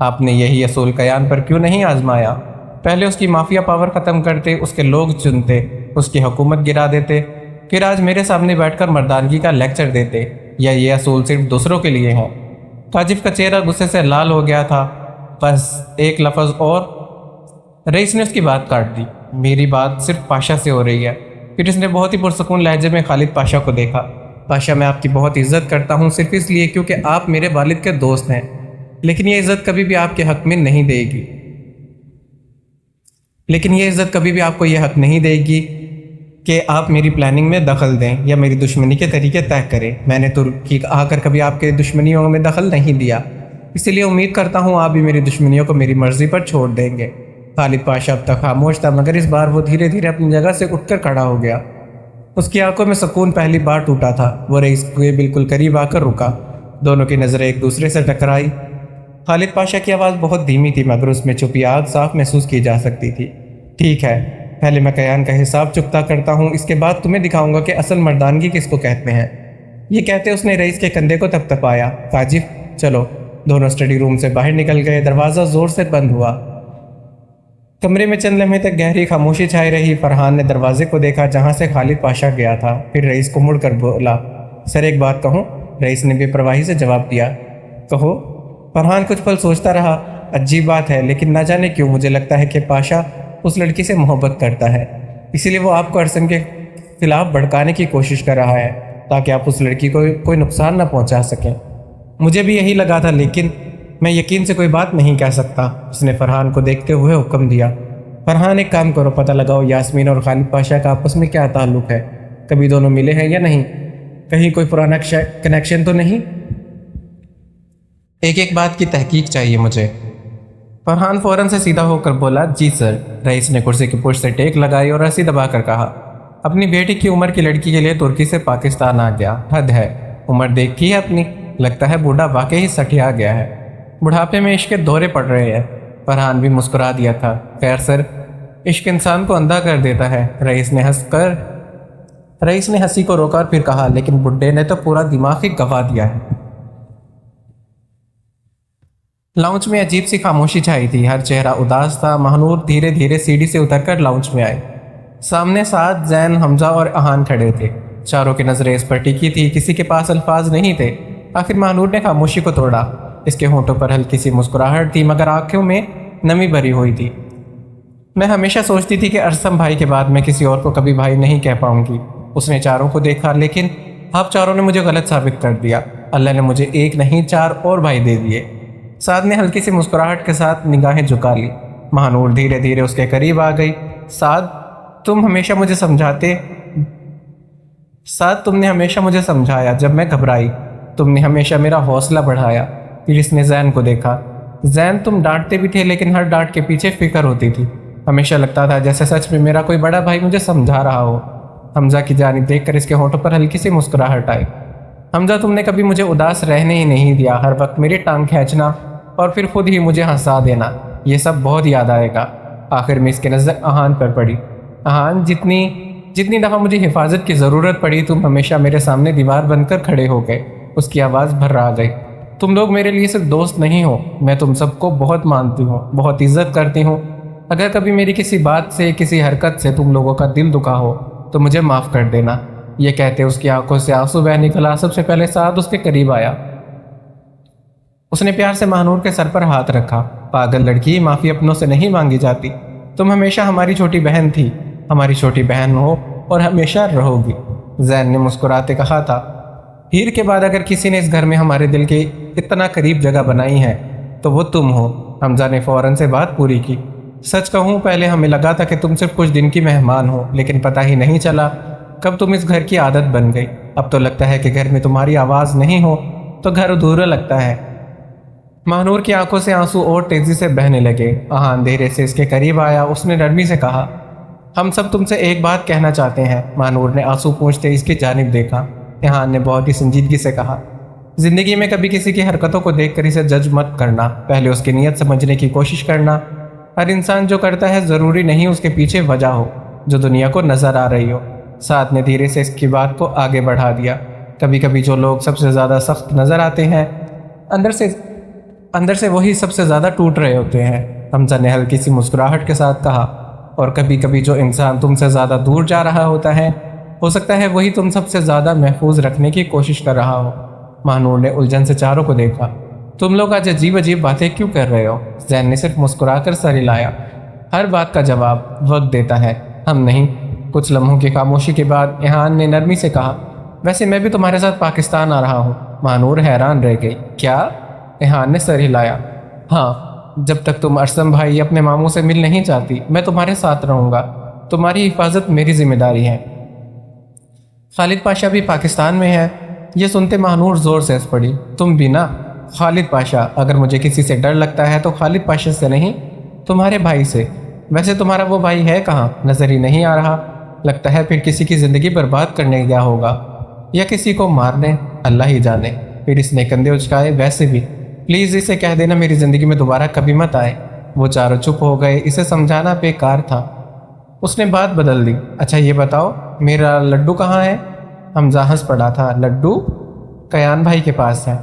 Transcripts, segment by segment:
آپ نے یہی اصول قیان پر کیوں نہیں آزمایا؟ پہلے اس کی مافیا پاور ختم کرتے، اس کے لوگ چنتے، اس کی حکومت گرا دیتے، پھر آج میرے سامنے بیٹھ کر مردانگی کا لیکچر دیتے، یا یہ اصول صرف دوسروں کے لیے ہیں؟ کاشف کا چہرہ غصے سے لال ہو گیا تھا۔ بس ایک لفظ اور۔ رئیس نے اس کی بات کاٹ دی۔ میری بات صرف پاشا سے ہو رہی ہے۔ پھر اس نے بہت ہی پرسکون لہجے میں خالد پاشا کو دیکھا۔ پاشا، میں آپ کی بہت عزت کرتا ہوں، صرف اس لیے کیونکہ آپ میرے والد کے دوست ہیں، لیکن یہ عزت کبھی بھی آپ کے حق میں نہیں دے گی آپ کو یہ حق نہیں دے گی کہ آپ میری پلاننگ میں دخل دیں یا میری دشمنی کے طریقے طے کریں۔ میں نے ترکی آ کر کبھی آپ کے دشمنیوں میں دخل نہیں دیا، اسی لیے امید کرتا ہوں آپ بھی میری دشمنیوں کو میری مرضی پر چھوڑ دیں گے۔ خالد پاشا اب تک خاموش تھا، مگر اس بار وہ دھیرے دھیرے اپنی جگہ سے اٹھ کر کھڑا ہو گیا۔ اس کی آنکھوں میں سکون پہلی بار ٹوٹا تھا۔ وہ رئیس کے بالکل قریب آ کر رکا۔ دونوں کی نظریں ایک دوسرے سے ٹکرائی۔ خالد پاشا کی آواز بہت دھیمی تھی، مگر اس میں چھپی آگ صاف محسوس کی جا سکتی تھی۔ ٹھیک ہے، پہلے میں قیان کا حساب چکتا کرتا ہوں، اس کے بعد تمہیں دکھاؤں گا کہ اصل مردانگی کس کو کہتے ہیں۔ یہ کہتے اس نے رئیس کے کندھے کو تھپتھپایا۔ کاشف، چلو۔ دونوں اسٹڈی روم سے باہر نکل گئے۔ دروازہ زور سے بند ہوا۔ کمرے میں چند لمحے تک گہری خاموشی چھائی رہی۔ فرحان نے دروازے کو دیکھا جہاں سے خالد پاشا گیا تھا، پھر رئیس کو مڑ کر بولا، سر ایک بات کہوں؟ رئیس نے بے پرواہی سے جواب دیا، کہو۔ فرحان کچھ پل سوچتا رہا۔ عجیب بات ہے، لیکن نہ جانے کیوں مجھے لگتا ہے کہ پاشا اس لڑکی سے محبت کرتا ہے، اسی لیے وہ آپ کو ارسن کے خلاف بھڑکانے کی کوشش کر رہا ہے تاکہ آپ اس لڑکی کو کوئی نقصان نہ پہنچا سکیں۔ مجھے بھی یہی لگا تھا، لیکن میں یقین سے کوئی بات نہیں کہہ سکتا۔ اس نے فرحان کو دیکھتے ہوئے حکم دیا۔ فرحان، ایک کام کرو، پتہ لگاؤ یاسمین اور خالد پاشا کا آپس میں کیا تعلق ہے، کبھی دونوں ملے ہیں یا نہیں، کہیں کوئی پرانا کنیکشن تو نہیں؟ ایک بات کی تحقیق چاہیے مجھے۔ فرحان فوراً سے سیدھا ہو کر بولا، جی سر۔ رئیس نے کرسی کی پشت سے ٹیک لگائی اور رسی دبا کر کہا، اپنی بیٹی کی عمر کی لڑکی کے لیے ترکی سے پاکستان آ گیا، حد ہے۔ عمر دیکھی ہے اپنی، لگتا ہے بوڑھا واقعی سٹیا گیا ہے، بڑھاپے میں عشق کے دورے پڑ رہے ہیں۔ فرحان بھی مسکرا دیا تھا۔ خیر سر، عشق انسان کو اندھا کر دیتا ہے۔ رئیس نے ہنسی کو روکا اور پھر کہا، لیکن بڈھے نے تو پورا دماغ ہی گوا دیا ہے۔ لاؤنج میں عجیب سی خاموشی چھائی تھی، ہر چہرہ اداس تھا۔ مہنور دھیرے دھیرے سیڑھی سے اتر کر لاؤنج میں آئے۔ سامنے سعد، زین، حمزہ اور احان کھڑے تھے۔ چاروں کی نظریں اس پر ٹکی تھی، کسی کے پاس الفاظ نہیں تھے۔ آخر مہنور نے خاموشی کو توڑا۔ اس کے ہونٹوں پر ہلکی سی مسکراہٹ تھی، مگر آنکھوں میں نمی بھری ہوئی تھی۔ میں ہمیشہ سوچتی تھی کہ ارسم بھائی کے بعد میں کسی اور کو کبھی بھائی نہیں کہہ پاؤں گی۔ اس نے چاروں کو دیکھا، لیکن آپ چاروں نے مجھے غلط ثابت کر دیا۔ اللہ نے مجھے ایک نہیں 4 اور بھائی دے دیے۔ سعد نے ہلکی سی مسکراہٹ کے ساتھ نگاہیں جھکا لی۔ مہنور دھیرے دھیرے اس کے قریب آ گئی۔ سعد، تم نے ہمیشہ مجھے سمجھایا جب میں گھبرائی، تم نے ہمیشہ میرا حوصلہ بڑھایا۔ پھر اس نے زین کو دیکھا۔ زین، تم ڈانٹتے بھی تھے، لیکن ہر ڈانٹ کے پیچھے فکر ہوتی تھی۔ ہمیشہ لگتا تھا جیسے سچ میں میرا کوئی بڑا بھائی مجھے سمجھا رہا ہو۔ حمزہ کی جانب دیکھ کر اس کے ہونٹوں پر ہلکی سی مسکراہٹ آئی۔ حمزہ، تم نے کبھی مجھے اداس رہنے ہی نہیں دیا، ہر وقت میری ٹانگ کھینچنا اور پھر خود ہی مجھے ہنسا دینا، یہ سب بہت یاد آئے گا۔ آخر میں اس کی نظر احان پر پڑی۔ احان، جتنی دفعہ مجھے حفاظت کی ضرورت پڑی، تم ہمیشہ میرے سامنے دیوار بن کر کھڑے ہو گئے۔ اس کی آواز بھر آ گئی۔ تم لوگ میرے لیے صرف دوست نہیں ہو، میں تم سب کو بہت مانتی ہوں، بہت عزت کرتی ہوں۔ اگر کبھی میری کسی بات سے، کسی حرکت سے تم لوگوں کا دل دکھا ہو تو مجھے معاف کر دینا۔ یہ کہتے اس کی آنکھوں سے آنسو بہہ نکلا۔ سب سے پہلے سعد اس کے قریب آیا۔ اس نے پیار سے مہنور کے سر پر ہاتھ رکھا۔ پاگل لڑکی، معافی اپنوں سے نہیں مانگی جاتی۔ تم ہمیشہ ہماری چھوٹی بہن تھی، ہماری چھوٹی بہن ہو اور ہمیشہ رہو گی۔ زین نے مسکراتے کہا تھا، ہیر کے بعد اگر کسی نے اس گھر میں ہمارے دل کے اتنا قریب جگہ بنائی ہے تو وہ تم ہو۔ حمزہ نے فوراً سے بات پوری کی۔ سچ کہوں، پہلے ہمیں لگا تھا کہ تم صرف کچھ دن کی مہمان ہو، لیکن پتہ ہی نہیں چلا کب تم اس گھر کی عادت بن گئی۔ اب تو لگتا ہے کہ گھر میں تمہاری آواز نہیں ہو تو گھر ادھورا لگتا ہے۔ مہنور کی آنکھوں سے آنسو اور تیزی سے بہنے لگے۔ احان دھیرے سے اس کے قریب آیا۔ اس نے نرمی سے کہا، ہم سب تم سے ایک بات کہنا چاہتے ہیں۔ مہنور نے آنسو پونچھتے اس کی جانب دیکھا۔ احان نے بہت ہی سنجیدگی سے کہا، زندگی میں کبھی کسی کی حرکتوں کو دیکھ کر اسے جج مت کرنا، پہلے اس کی نیت سمجھنے کی کوشش کرنا۔ ہر انسان جو کرتا ہے ضروری نہیں اس کے پیچھے وجہ ہو جو دنیا کو نظر آ رہی ہو۔ سعد نے دھیرے سے اس کی بات کو آگے بڑھا دیا۔ کبھی کبھی جو لوگ سب سے زیادہ سخت نظر آتے ہیں، اندر سے اندر سے وہی سب سے زیادہ ٹوٹ رہے ہوتے ہیں، حمزہ نے ہلکی سی مسکراہٹ کے ساتھ کہا۔ اور کبھی کبھی جو انسان تم سے زیادہ دور جا رہا ہوتا ہے، ہو سکتا ہے وہی تم سب سے زیادہ محفوظ رکھنے کی کوشش کر رہا ہو۔ ماہنور نے الجھن سے چاروں کو دیکھا۔ تم لوگ آج عجیب عجیب باتیں کیوں کر رہے ہو؟ زین نے صرف مسکرا کر سر ہلایا۔ ہر بات کا جواب وقت دیتا ہے، ہم نہیں۔ کچھ لمحوں کی خاموشی کے بعد ایہان نے نرمی سے کہا، ویسے میں بھی تمہارے ساتھ پاکستان آ رہا ہوں۔ ماہنور حیران رہ گئی۔ کیا؟ ایہان نے سر ہلایا۔ ہاں، جب تک تم ارسم بھائی اپنے ماموں سے مل نہیں چاہتی، میں تمہارے ساتھ رہوں گا۔ تمہاری حفاظت میری ذمہ داری ہے۔ خالد پاشا بھی پاکستان میں ہے؟ یہ سنتے ماہنور زور سے ہنس پڑی۔ تم بھی نا؟ خالد پاشا؟ اگر مجھے کسی سے ڈر لگتا ہے تو خالد پاشا سے نہیں، تمہارے بھائی سے۔ ویسے تمہارا وہ بھائی ہے کہاں؟ نظر ہی نہیں آ رہا۔ لگتا ہے پھر کسی کی زندگی برباد کرنے گیا ہوگا، یا کسی کو مارنے، اللہ ہی جانے۔ پھر اس نے کندھے اچکائے۔ ویسے بھی پلیز اسے کہہ دینا میری زندگی میں دوبارہ کبھی مت آئے۔ وہ چاروں چپ ہو گئے۔ اسے سمجھانا بیکار تھا۔ اس نے بات بدل دی۔ اچھا یہ بتاؤ، میرا لڈو کہاں ہے؟ حمزہ ہنس پڑا تھا۔ لڈو کیان بھائی کے پاس ہے۔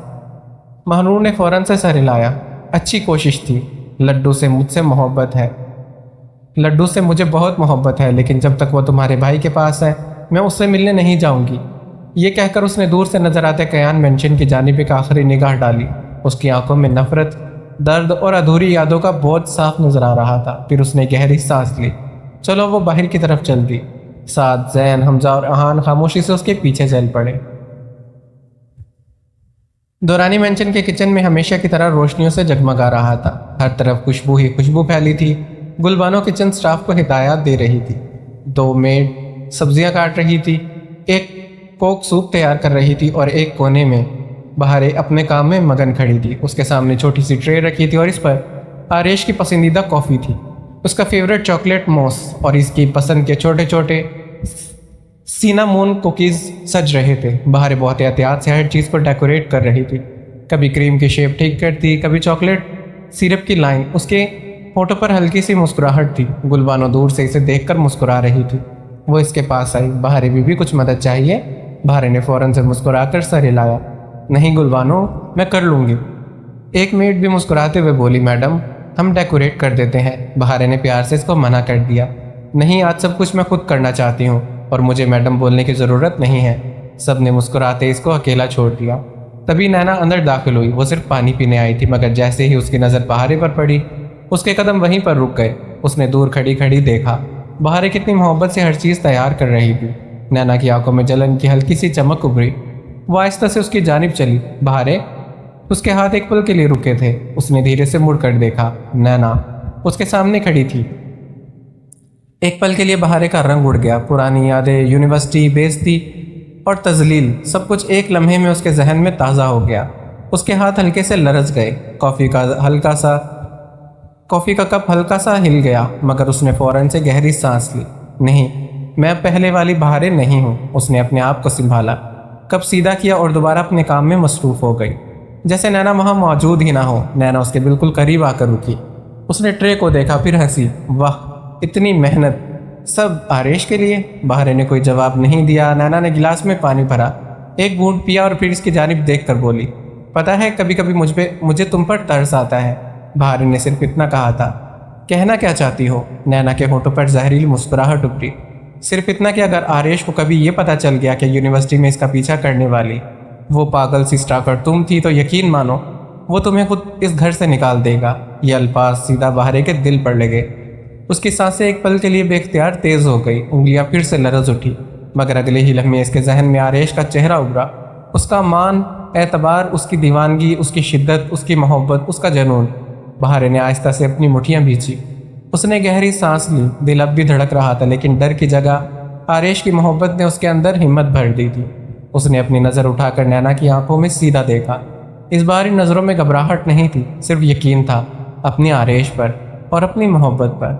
ماہنور نے فوراً سے سر ہلایا۔ اچھی کوشش تھی۔ لڈو سے مجھ سے محبت ہے، لڈو سے مجھے بہت محبت ہے، لیکن جب تک وہ تمہارے بھائی کے پاس ہے میں اس سے ملنے نہیں جاؤں گی۔ یہ کہہ کر اس نے دور سے نظر آتے کیان مینشن کی جانب ایک آخری نگاہ ڈالی۔ اس کی آنکھوں میں نفرت، درد اور ادھوری یادوں کا بہت صاف نظر آ رہا تھا۔ پھر اس نے گہری سانس لی۔ چلو وہ باہر کی طرف چل دی۔ سعد، زین، حمزہ اور ایہان خاموشی سے اس کے پیچھے چل پڑے۔ دورانی مینشن کے کچن میں ہمیشہ کی طرح روشنیوں سے جگمگا رہا تھا۔ ہر طرف خوشبو ہی خوشبو پھیلی تھی۔ گلبانو کچن سٹاف کو ہدایات دے رہی تھی، 2 میڈ سبزیاں کاٹ رہی تھی، ایک کوک سوپ تیار کر رہی تھی، اور ایک کونے میں بہارے اپنے کام میں مگن کھڑی تھی۔ اس کے سامنے چھوٹی سی ٹرے رکھی تھی اور اس پر آریش کی پسندیدہ کافی تھی، اس کا فیوریٹ چاکلیٹ موس، اور اس کی پسند کے چھوٹے چھوٹے سینامون کوکیز سج رہے تھے۔ بہارے بہت احتیاط سے ہر چیز کو ڈیکوریٹ کر رہی تھی، کبھی کریم کی شیپ ٹھیک کرتی، کبھی چاکلیٹ سیرپ کی لائن۔ اس کے ہونٹوں پر ہلکی سی مسکراہٹ تھی۔ گلبانو دور سے اسے دیکھ کر مسکرا رہی تھی۔ وہ اس کے پاس آئی۔ بہارے بھی کچھ مدد چاہیے؟ بہارے نے فوراً سے مسکرا کر سر ہلایا۔ نہیں گلبانو، میں کر لوں گی۔ ایک منٹ بھی مسکراتے ہوئے بولی، میڈم ہم ڈیکوریٹ کر دیتے ہیں۔ بہارے نے پیار سے اس کو منع کر دیا۔ نہیں، آج سب کچھ میں خود کرنا چاہتی ہوں، اور مجھے میڈم بولنے کی ضرورت نہیں ہے۔ سب نے مسکراتے اس کو اکیلا چھوڑ دیا۔ تبھی نینا اندر داخل ہوئی۔ وہ صرف پانی پینے آئی تھی، مگر جیسے ہی اس کی نظر بہارے پر پڑی اس کے قدم وہیں پر رک گئے۔ اس نے دور کھڑی کھڑی دیکھا۔ بہارے کتنی محبت سے ہر چیز تیار کر رہی تھی۔ نینا کی آنکھوں میں جلن کی ہلکی سی چمک ابھری۔ وہ آہستہ سے اس کی جانب چلی۔ بہارے، اس کے ہاتھ ایک پل کے لیے رکے تھے۔ اس نے دھیرے سے مڑ کر دیکھا۔ نینا اس کے سامنے کھڑی تھی۔ ایک پل کے لیے بہارے کا رنگ اڑ گیا۔ پرانی یادیں، یونیورسٹی، بےعزتی اور تذلیل، سب کچھ ایک لمحے میں اس کے ذہن میں تازہ ہو گیا۔ اس کے ہاتھ ہلکے سے لرز گئے۔ کافی کا کپ ہلکا سا ہل گیا، مگر اس نے فوراً سے گہری سانس لی۔ نہیں، میں پہلے والی بہارے نہیں ہوں۔ اس نے اپنے آپ کو سنبھالا، کپ سیدھا کیا اور دوبارہ اپنے کام میں مصروف ہو گئی، جیسے نینا وہاں موجود ہی نہ ہو۔ نینا اس کے بالکل قریب آ کر رکی۔ اس نے ٹرے کو دیکھا، پھر ہنسی۔ واہ، اتنی محنت، سب آریش کے لیے؟ بہارے نے کوئی جواب نہیں دیا۔ نینا نے گلاس میں پانی بھرا، ایک گھونٹ پیا اور پھر اس کی جانب دیکھ کر بولی، پتہ ہے کبھی کبھی مجھے تم پر ترس آتا ہے۔ بہارے نے صرف اتنا کہا تھا۔ کہنا کیا چاہتی ہو؟ نینا کے ہونٹوں پر زہریلی مسکراہٹ ابھری۔ صرف اتنا کہ اگر آریش کو کبھی یہ پتہ چل گیا کہ یونیورسٹی میں اس کا پیچھا کرنے والی وہ پاگل سی اسٹاکر تم تھی، تو یقین مانو وہ تمہیں خود اس گھر سے نکال دے گا۔ یہ الفاظ سیدھا بہارے کے دل پر لگے۔ اس کی سانسیں ایک پل کے لیے بے اختیار تیز ہو گئی، انگلیاں پھر سے لرز اٹھی، مگر اگلے ہی لمحے اس کے ذہن میں آریش کا چہرہ ابھرا، اس کا مان، اعتبار، اس کی دیوانگی، اس کی شدت، اس کی محبت، اس کا جنون۔ بہارے نے آہستہ سے اپنی مٹھیاں بھیجی۔ اس نے گہری سانس لی۔ دل اب بھی دھڑک رہا تھا، لیکن ڈر کی جگہ آریش کی محبت نے اس کے اندر ہمت بھر دی تھی۔ اس نے اپنی نظر اٹھا کر نینا کی آنکھوں میں سیدھا دیکھا۔ اس بار ان نظروں میں گھبراہٹ نہیں تھی، صرف یقین تھا اپنی آریش پر اور اپنی محبت پر۔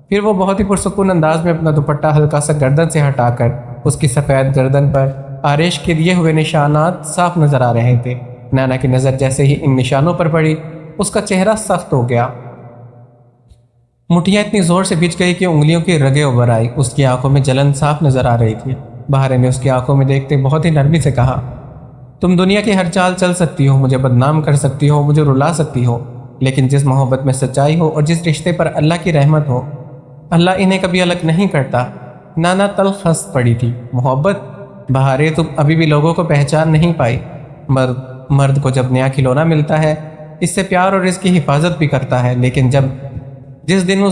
پھر وہ بہت ہی پرسکون انداز میں اپنا دوپٹہ ہلکا سا گردن سے ہٹا کر اس کی سفید گردن پر آریش کے دیے ہوئے نشانات صاف نظر آ رہے تھے۔ نینا کی نظر جیسے ہی ان نشانوں پر پڑی، اس کا چہرہ سخت ہو گیا۔ مٹھیاں اتنی زور سے بھیج گئی کہ انگلیوں کی رگیں ابھر آئی۔ اس کی آنکھوں میں جلن صاف نظر آ رہی تھی۔ بہارے نے اس کی آنکھوں میں دیکھتے بہت ہی نرمی سے کہا، تم دنیا کی ہر چال چل سکتی ہو، مجھے بدنام کر سکتی ہو، مجھے رلا سکتی ہو، لیکن جس محبت میں سچائی ہو اور جس رشتے پر اللہ کی رحمت ہو، اللہ انہیں کبھی الگ نہیں کرتا۔ نانا تلخ ہنس پڑی تھی۔ محبت؟ بہارے، تم ابھی بھی لوگوں کو پہچان نہیں پائی۔ مرد کو جب نیا کھلونا ملتا ہے اس سے پیار اور اس کی حفاظت بھی کرتا ہے، لیکن جس دن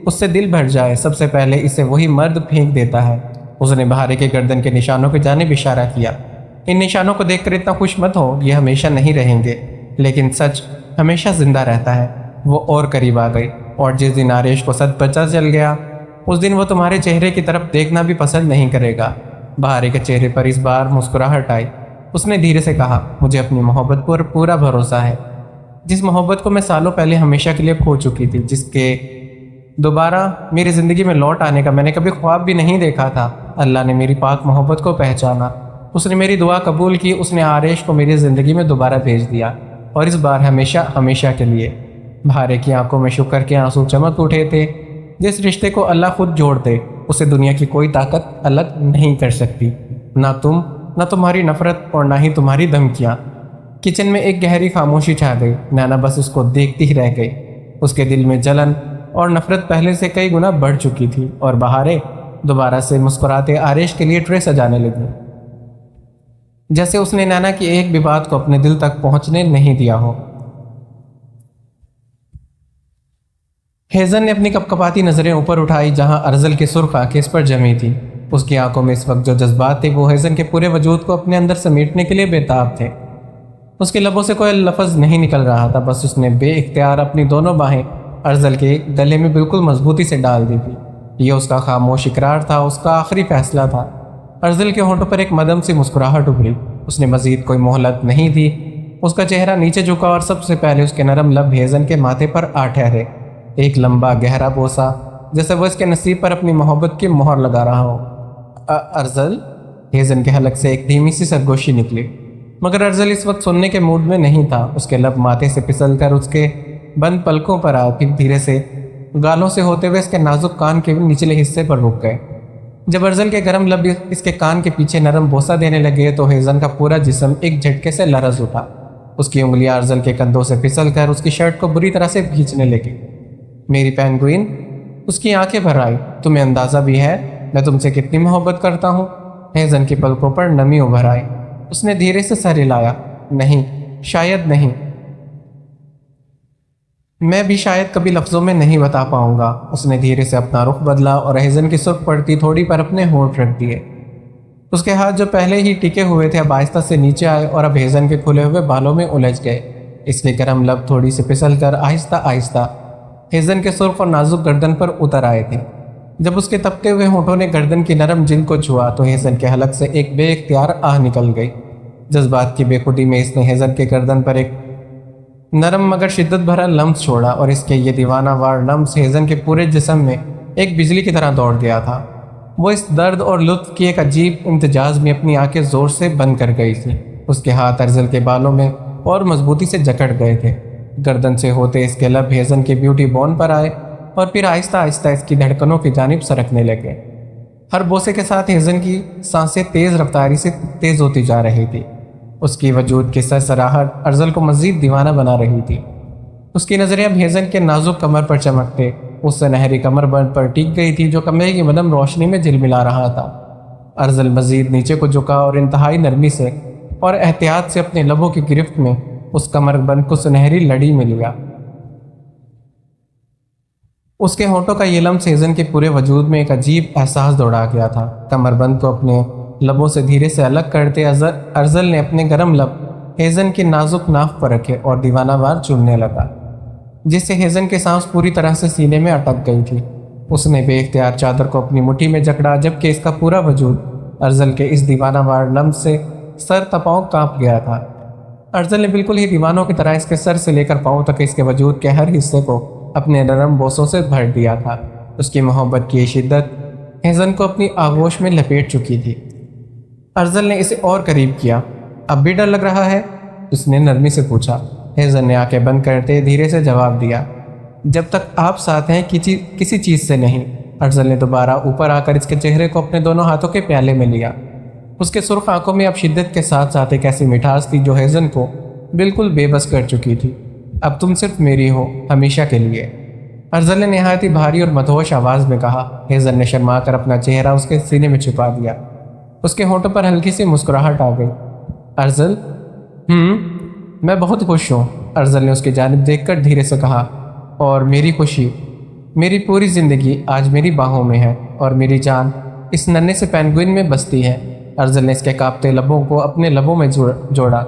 اس سے دل بھر جائے سب سے پہلے اسے وہی مرد پھینک دیتا ہے۔ اس نے بہارے کے گردن کے نشانوں کی جانب اشارہ کیا۔ ان نشانوں کو دیکھ کر اتنا خوش مت ہو، یہ ہمیشہ نہیں رہیں گے، لیکن سچ ہمیشہ زندہ رہتا ہے۔ وہ اور قریب آ گئی، اور جس دن آریش کو سچ پتہ چل گیا اس دن وہ تمہارے چہرے کی طرف دیکھنا بھی پسند نہیں کرے گا۔ بہارے کے چہرے پر اس بار مسکراہٹ آئی۔ اس نے دھیرے سے کہا، مجھے اپنی محبت پر پورا بھروسہ ہے، جس محبت کو میں سالوں پہلے ہمیشہ کے لیے کھو چکی تھی، جس کے دوبارہ میری زندگی میں لوٹ آنے کا میں نے کبھی خواب بھی نہیں دیکھا تھا۔ اللہ نے میری پاک محبت کو پہچانا، اس نے میری دعا قبول کی، اس نے آریش کو میری زندگی میں دوبارہ بھیج دیا، اور اس بار ہمیشہ ہمیشہ کے لیے۔ بہارے کی آنکھوں میں شکر کے آنسو چمک اٹھے تھے۔ جس رشتے کو اللہ خود جوڑ دے اسے دنیا کی کوئی طاقت الگ نہیں کر سکتی، نہ تم، نہ تمہاری نفرت، اور نہ ہی تمہاری دھمکیاں۔ کچن میں ایک گہری خاموشی چھا گئی۔ نینا بس اس کو دیکھتی ہی رہ گئی۔ اس کے دل میں جلن اور نفرت پہلے سے کئی گنا بڑھ چکی تھی، اور بہارے دوبارہ سے مسکراتے آریش کے لیے ٹرے سجانے لگی، جیسے اس نے نینا کی ایک بھی بات کو اپنے دل تک پہنچنے نہیں دیا ہو۔ ہیزن نے اپنی کپکپاتی نظریں اوپر اٹھائی جہاں ارزل کی سرخ آنکھیں اس پر جمی تھی۔ اس کی آنکھوں میں اس وقت جو جذبات تھے وہ ہیزن کے پورے وجود کو اپنے اندر سمیٹنے کے لیے بےتاب تھے۔ اس کے لبوں سے کوئی لفظ نہیں نکل رہا تھا، بس اس نے بے اختیار اپنی دونوں باہیں ارزل کے گلے میں بالکل مضبوطی سے ڈال دی تھی۔ یہ اس کا خاموش اقرار تھا، اس کا آخری فیصلہ تھا۔ ارزل کے ہونٹوں پر ایک مدھم سی مسکراہٹ ابھری۔ اس نے مزید کوئی مہلت نہیں دی۔ اس کا چہرہ نیچے جھکا اور سب سے پہلے اس کے نرم لب ہیزن کے ماتھے پر آ ٹھہرے۔ ایک لمبا گہرا بوسہ، جیسے وہ اس کے نصیب پر اپنی محبت کی مہر لگا رہا ہو۔ ارزل؟ ہیزن کے حلق سے ایک دھیمی سی سرگوشی نکلی، مگر ارزل اس وقت سننے کے موڈ میں نہیں تھا۔ اس کے لب ماتھے سے پھسل کر اس کے بند پلکوں پر آ، پھر دھیرے سے گالوں سے ہوتے ہوئے اس کے نازک کان کے نچلے حصے پر رک گئے۔ جب ارزل کے گرم لب اس کے کان کے پیچھے نرم بوسہ دینے لگے تو ہیزن کا پورا جسم ایک جھٹکے سے لرز اٹھا۔ اس کی انگلیاں ارزل کے کندھوں سے پھسل کر اس کی شرٹ کو بری طرح سے کھینچنے لگی۔ میری پینگوئن؟ اس کی آنکھیں بھر آئی۔ تمہیں اندازہ بھی ہے میں تم سے کتنی محبت کرتا ہوں؟ ہیزن کی پلکوں پر نمی ابھر آئی۔ اس نے دھیرے سے سر ہلایا۔ نہیں، شاید نہیں، میں بھی شاید کبھی لفظوں میں نہیں بتا پاؤں گا۔ اس نے دھیرے سے اپنا رخ بدلا اور ہیزن کی سرخ پڑتی تھوڑی پر اپنے ہونٹ رکھ دیے۔ اس کے ہاتھ جو پہلے ہی ٹکے ہوئے تھے اب آہستہ سے نیچے آئے اور اب ہیزن کے کھلے ہوئے بالوں میں الجھ گئے۔ اس کے گرم لب تھوڑی سی پھسل کر آہستہ آہستہ ہیزن کے سرخ اور نازک گردن پر اتر آئے تھے۔ جب اس کے تپتے ہوئے ہونٹوں نے گردن کی نرم جلد کو چھوا تو ہیزن کے حلق سے ایک بے اختیار آہ نکل گئی۔ جذبات کی بے خودی میں اس نے ہیزن کے گردن پر ایک نرم مگر شدت بھرا لمس چھوڑا، اور اس کے یہ دیوانہ وار لمس ہیزن کے پورے جسم میں ایک بجلی کی طرح دوڑ گیا تھا۔ وہ اس درد اور لطف کی ایک عجیب امتزاج میں اپنی آنکھیں زور سے بند کر گئی تھی۔ اس کے ہاتھ ارزل کے بالوں میں اور مضبوطی سے جکڑ گئے تھے۔ گردن سے ہوتے اس کے لب ہیزن کے بیوٹی بون پر آئے اور پھر آہستہ آہستہ اس کی دھڑکنوں کی جانب سرکنے لگے۔ ہر بوسے کے ساتھ ہیزن کی سانسیں تیز رفتاری سے تیز ہوتی جا رہی تھی۔ اس کی وجود کی سرسراہٹ ارزل کو مزید دیوانہ بنا رہی تھی۔ اس کی نظریں اب ہیزن کے نازک کمر پر چمکتے، اس سنہری کمر بند پر ٹک گئی تھی جو کمرے کی مدم روشنی میں جھلملا رہا تھا۔ ارزل مزید نیچے کو جھکا اور انتہائی نرمی سے اور احتیاط سے اپنے لبوں کی گرفت میں اس کمر بند کو سنہری لڑی میں لیا۔ اس کے ہونٹوں کا یہ لمس ہیزن کے پورے وجود میں ایک عجیب احساس دوڑا گیا تھا۔ کمر بند کو اپنے لبوں سے دھیرے سے الگ کرتے ارزل نے اپنے گرم لب ہیزن کی نازک ناف پر رکھے اور دیوانہ وار چومنے لگا، جس سے ہیزن کے سانس پوری طرح سے سینے میں اٹک گئی تھی۔ اس نے بے اختیار چادر کو اپنی مٹھی میں جکڑا جبکہ اس کا پورا وجود ارزل کے اس دیوانہ وار لمس سے سر تپاؤں کانپ گیا تھا۔ ارزل نے بالکل ہی دیوانوں کی طرح اس کے سر سے لے کر پاؤں تک اس کے وجود کے ہر حصے کو اپنے نرم بوسوں سے بھر دیا تھا۔ اس کی محبت کی شدت ہیزن کو اپنی آغوش میں لپیٹ چکی تھی۔ ارزل نے اسے اور قریب کیا۔ اب بھی ڈر لگ رہا ہے؟ اس نے نرمی سے پوچھا۔ ہیزن نے آنکھیں بند کرتے دھیرے سے جواب دیا، جب تک آپ ساتھ ہیں کسی چیز سے نہیں۔ ارزل نے دوبارہ اوپر آ کر اس کے چہرے کو اپنے دونوں ہاتھوں کے پیالے میں لیا۔ اس کے سرخ آنکھوں میں اب شدت کے ساتھ ساتھ ایک ایسی مٹھاس تھی جو ہیزن کو بالکل بے بس کر چکی تھی۔ اب تم صرف میری ہو، ہمیشہ کے لیے، ارزل نے نہایت ہی بھاری اور مدہوش آواز میں کہا۔ ہیزن نے شرما کر اپنا چہرہ اس کے سینے میں چھپا دیا۔ اس کے ہونٹوں پر ہلکی سی مسکراہٹ آ گئی۔ ارزل، میں بہت خوش ہوں، ارزل نے اس کی جانب دیکھ کر دھیرے سے کہا، اور میری خوشی، میری پوری زندگی آج میری باہوں میں ہے، اور میری جان اس ننھے سے پینگوئن میں بستی ہے۔ ارزل نے اس کے کانپتے لبوں کو اپنے لبوں میں جوڑا۔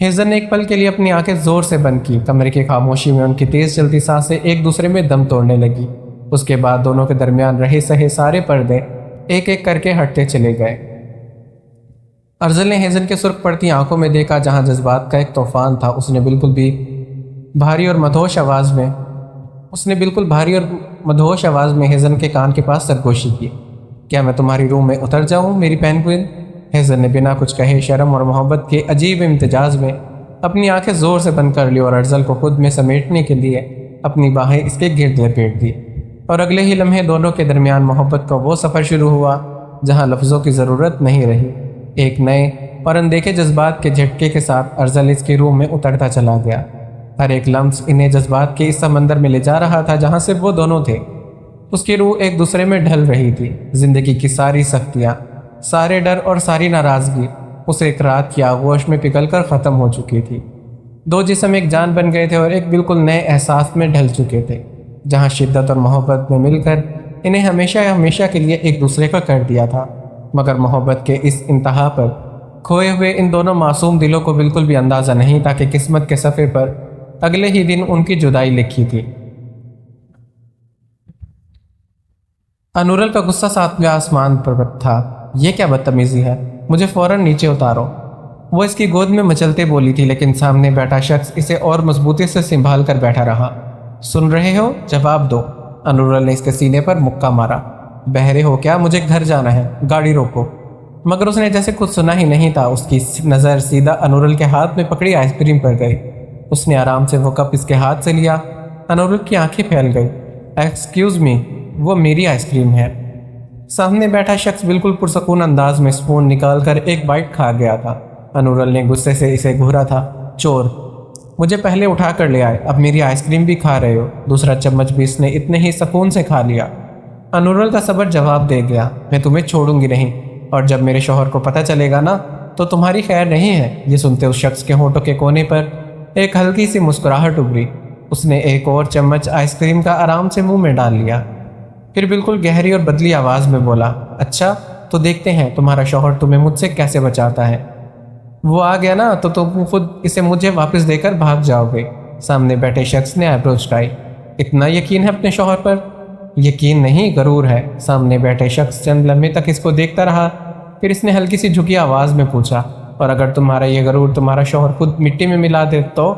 ہیزن نے ایک پل کے لیے اپنی آنکھیں زور سے بند کی۔ کمرے کی خاموشی میں ان کی تیز چلتی سانسیں ایک دوسرے میں دم توڑنے لگی۔ اس کے بعد دونوں کے درمیان رہے سہے سارے پردے ایک ایک کر کے ہٹتے چلے گئے۔ ارزل نے ہیزن کے سرخ پڑتی آنکھوں میں دیکھا جہاں جذبات کا ایک طوفان تھا۔ اس نے بالکل بھاری اور مدہوش آواز میں ہیزن کے کان کے پاس سرگوشی کی۔ کیا میں تمہاری روح میں اتر جاؤں میری پینگوئن؟ ہیزن نے بنا کچھ کہے شرم اور محبت کے عجیب امتزاج میں اپنی آنکھیں زور سے بند کر لی اور ارزل کو خود میں سمیٹنے کے لیے اپنی باہیں اس کے گرد لپیٹ دی، اور اگلے ہی لمحے دونوں کے درمیان محبت کا وہ سفر شروع ہوا جہاں لفظوں کی ضرورت نہیں رہی۔ ایک نئے اور اندیکھے جذبات کے جھٹکے کے ساتھ ارزل اس کی روح میں اترتا چلا گیا۔ ہر ایک لمس انہیں جذبات کے اس سمندر میں لے جا رہا تھا جہاں سے وہ دونوں تھے۔ اس کی روح ایک دوسرے میں ڈھل رہی تھی۔ زندگی کی ساری سختیاں، سارے ڈر اور ساری ناراضگی اس ایک رات کی آغوش میں پگھل کر ختم ہو چکی تھی۔ دو جسم ایک جان بن گئے تھے اور ایک بالکل نئے احساس میں ڈھل چکے تھے جہاں شدت اور محبت میں مل کر انہیں ہمیشہ کے لیے ایک دوسرے کا کر دیا تھا۔ مگر محبت کے اس انتہا پر کھوئے ہوئے ان دونوں معصوم دلوں کو بالکل بھی اندازہ نہیں تھا کہ قسمت کے صفحے پر اگلے ہی دن ان کی جدائی لکھی تھی۔ انورل کا غصہ ساتویں آسمان پر تھا۔ یہ کیا بدتمیزی ہے، مجھے فوراً نیچے اتارو، وہ اس کی گود میں مچلتے بولی تھی، لیکن سامنے بیٹھا شخص اسے اور مضبوطی سے سنبھال کر بیٹھا رہا۔ سن رہے ہو؟ جواب دو، انورل نے اس کے سینے پر مکہ مارا۔ بہرے ہو کیا؟ مجھے گھر جانا ہے، گاڑی روکو۔ مگر اس نے جیسے کچھ سنا ہی نہیں تھا۔ اس کی نظر سیدھا انورل کے ہاتھ میں پکڑی آئس کریم پر گئی۔ اس نے آرام سے وہ کپ اس کے ہاتھ سے لیا۔ انورل کی آنکھیں پھیل گئی۔ ایکسکیوز می، وہ میری آئس کریم ہے۔ سامنے بیٹھا شخص بالکل پرسکون انداز میں سپون نکال کر ایک بائٹ کھا گیا تھا۔ انورل نے غصے سے اسے گھورا تھا۔ چور، مجھے پہلے اٹھا کر لے آئے، اب میری آئس کریم بھی کھا رہے ہو۔ دوسرا چمچ بھی اس نے اتنے ہی سکون سے کھا لیا۔ انورل کا صبر جواب دے گیا، میں تمہیں چھوڑوں گی نہیں، اور جب میرے شوہر کو پتہ چلے گا نا تو تمہاری خیر نہیں ہے۔ یہ سنتے اس شخص کے ہونٹوں کے کونے پر ایک ہلکی سی مسکراہٹ ابھری۔ اس نے ایک اور چمچ آئس کریم کا آرام سے منہ میں ڈال لیا، پھر بالکل گہری اور بدلی آواز میں بولا، اچھا تو دیکھتے ہیں تمہارا شوہر تمہیں مجھ سے کیسے بچاتا ہے۔ وہ آ گیا نا تو تم خود اسے مجھے واپس دے کر بھاگ جاؤ گے۔ سامنے بیٹھے شخص نے آئیبرو چڑھائی۔ اتنا یقین ہے اپنے شوہر پر؟ یقین نہیں، غرور ہے۔ سامنے بیٹھے شخص چند لمحے تک اس کو دیکھتا رہا، پھر اس نے ہلکی سی جھکی آواز میں پوچھا، اور اگر تمہارا یہ غرور تمہارا شوہر خود مٹی میں ملا دے تو؟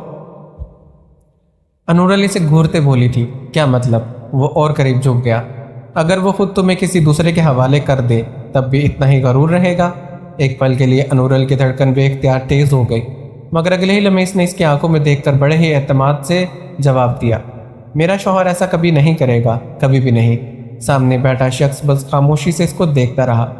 انورل اسے گھورتے بولی تھی، کیا مطلب؟ وہ اور قریب جھک گیا۔ اگر وہ خود تمہیں کسی دوسرے کے حوالے کر دے تب بھی اتنا ہی غرور رہے گا؟ ایک پل کے لیے انورل کی دھڑکن بے اختیار تیز ہو گئی، مگر اگلے ہی لمحے اس نے اس کی آنکھوں میں دیکھ کر بڑے ہی اعتماد سے جواب دیا، میرا شوہر ایسا کبھی نہیں کرے گا، کبھی بھی نہیں۔ سامنے بیٹھا شخص بس خاموشی سے اس کو دیکھتا رہا۔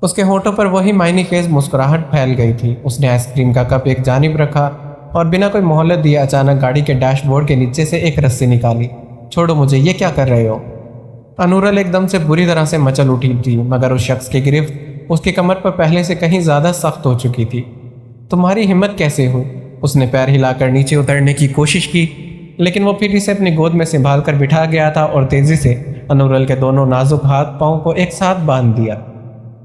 اس کے ہونٹوں پر وہی معنی خیز مسکراہٹ پھیل گئی تھی۔ اس نے آئس کریم کا کپ ایک جانب رکھا اور بنا کوئی مہلت دیے اچانک گاڑی کے ڈیش بورڈ کے نیچے سے ایک رسی نکالی۔ چھوڑو مجھے، یہ کیا کر رہے ہو؟ انورل ایک دم سے بری طرح سے مچل اٹھی تھی، مگر اس شخص کی گرفت اس کی کمر پر پہلے سے کہیں زیادہ سخت ہو چکی تھی۔ تمہاری ہمت کیسے ہوئی؟ اس نے پیر ہلا کر نیچے اترنے کی کوشش کی، لیکن وہ پھر اسے اپنی گود میں سنبھال کر بٹھا گیا تھا اور تیزی سے انورل کے دونوں نازک ہاتھ پاؤں کو ایک ساتھ باندھ دیا۔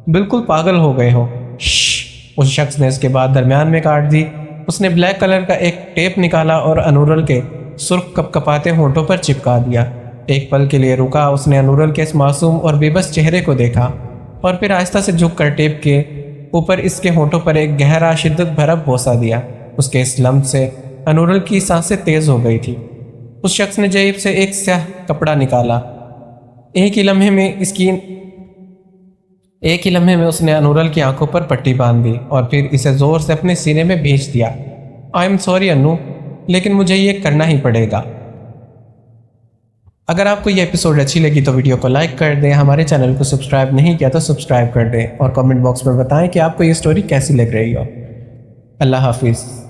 بالکل پاگل ہو گئے ہو؟ شش، اس شخص نے اس کے بعد درمیان میں کاٹ دی۔ اس نے بلیک کلر کا ایک ٹیپ نکالا اور انورل کے سرخ کپ کپاتے ہونٹوں پر چپکا دیا۔ ایک پل کے لیے رکا، اس نے انورل کے اس معصوم اور بے بس چہرے کو دیکھا اور پھر آہستہ سے جھک کر ٹیپ کے اوپر اس کے ہونٹوں پر ایک گہرا شدت بھرا بوسہ دیا۔ اس کے اس لمس سے انورل کی سانسیں تیز ہو گئی تھی۔ اس شخص نے جیب سے ایک سیاہ کپڑا نکالا۔ ایک ہی لمحے میں اس نے انورل کی آنکھوں پر پٹی باندھ دی اور پھر اسے زور سے اپنے سینے میں بھیج دیا۔ آئی ایم سوری انو، لیکن مجھے یہ کرنا ہی پڑے گا۔ اگر آپ کو یہ ایپیسوڈ اچھی لگی تو ویڈیو کو لائک کر دیں، ہمارے چینل کو سبسکرائب نہیں کیا تو سبسکرائب کر دیں، اور کمنٹ باکس میں بتائیں کہ آپ کو یہ سٹوری کیسی لگ رہی ہو۔ اللہ حافظ۔